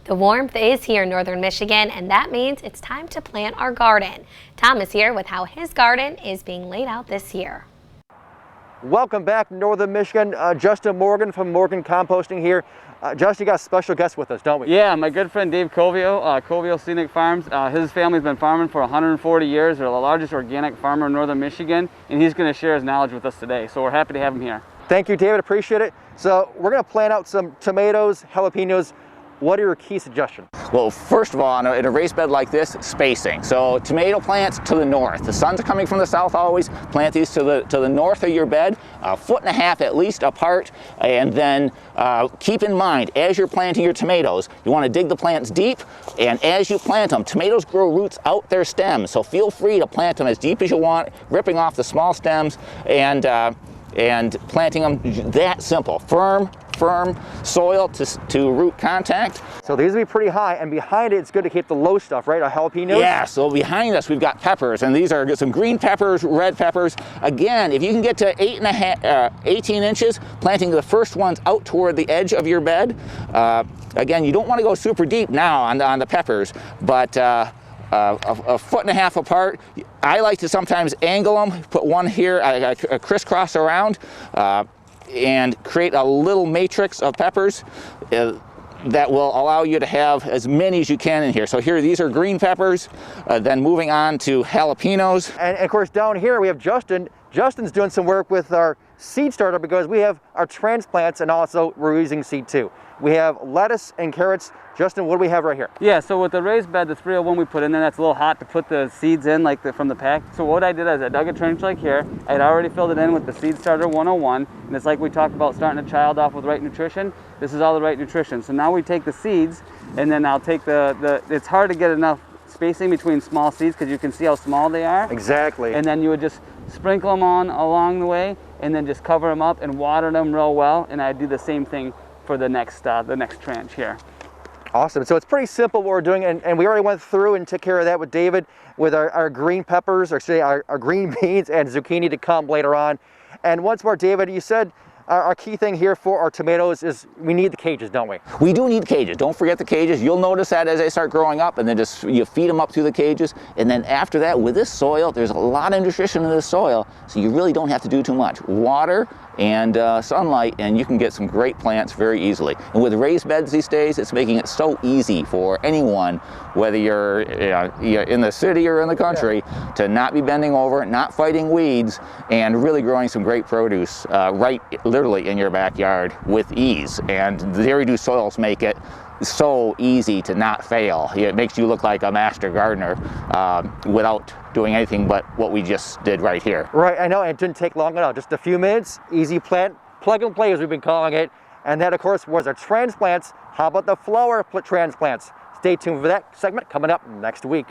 The warmth is here in northern Michigan, and that means it's time to plant our garden. Tom is here with how his garden is being laid out this year. Welcome back, Northern Michigan. Justin Morgan from Morgan Composting here. Justin, you got a special guest with us, don't we? Yeah, my good friend Dave Covio, Covio Scenic Farms. His family's been farming for 140 years. They're the largest organic farmer in Northern Michigan, and he's going to share his knowledge with us today. So we're happy to have him here. Thank you, David. Appreciate it. So we're going to plant out some tomatoes, jalapenos. What are your key suggestions? Well, first of all, in a raised bed like this, spacing. So tomato plants to the north. The sun's coming from the south always. Plant these to the north of your bed, 1.5 foot at least apart. And then keep in mind, as you're planting your tomatoes, you want to dig the plants deep. And as you plant them, tomatoes grow roots out their stems. So feel free to plant them as deep as you want, ripping off the small stems and planting them that simple. Firm soil to root contact. So these will be pretty high, and behind it, it's good to keep the low stuff, right? Our jalapenos? Yeah, so behind us we've got peppers, and these are some green peppers, red peppers. Again, if you can get to 18 inches, planting the first ones out toward the edge of your bed. Again, you don't want to go super deep now on the peppers, but a 1.5 foot apart. I like to sometimes angle them, put one here, a crisscross around, and create a little matrix of peppers that will allow you to have as many as you can in here. So here, these are green peppers, then moving on to jalapenos. And of course, down here we have Justin. Justin's doing some work with our seed starter because we have our transplants, and also we're using seed too. We have lettuce and carrots. Justin, what do we have right here? Yeah, so with the raised bed, the 301 we put in there, that's a little hot to put the seeds in from the pack. So what I did is I dug a trench like here. I had already filled it in with the Seed Starter 101. And it's like we talked about starting a child off with right nutrition. This is all the right nutrition. So now we take the seeds, and then I'll take it's hard to get enough spacing between small seeds because you can see how small they are. Exactly. And then you would just sprinkle them on along the way, and then just cover them up and water them real well. And I do the same thing for the next tranche here. Awesome. So it's pretty simple what we're doing, and we already went through and took care of that with David with our green peppers, or say our green beans and zucchini to come later on. And once more, David, you said our key thing here for our tomatoes is we need the cages, don't we? We do need cages. Don't forget the cages. You'll notice that as they start growing up, and then you feed them up through the cages. And then after that, with this soil, there's a lot of nutrition in this soil, so you really don't have to do too much. Water and sunlight, and you can get some great plants very easily. And with raised beds these days, it's making it so easy for anyone, whether you're in the city or in the country, to not be bending over, not fighting weeds, and really growing some great produce right literally in your backyard with ease. And the Dairy Dew soils make it so easy to not fail. It makes you look like a master gardener without doing anything but what we just did right here. Right, I know, it didn't take long at all. Just a few minutes, easy plant, plug and play as we've been calling it. And that, of course, was our transplants. How about the flower transplants? Stay tuned for that segment coming up next week.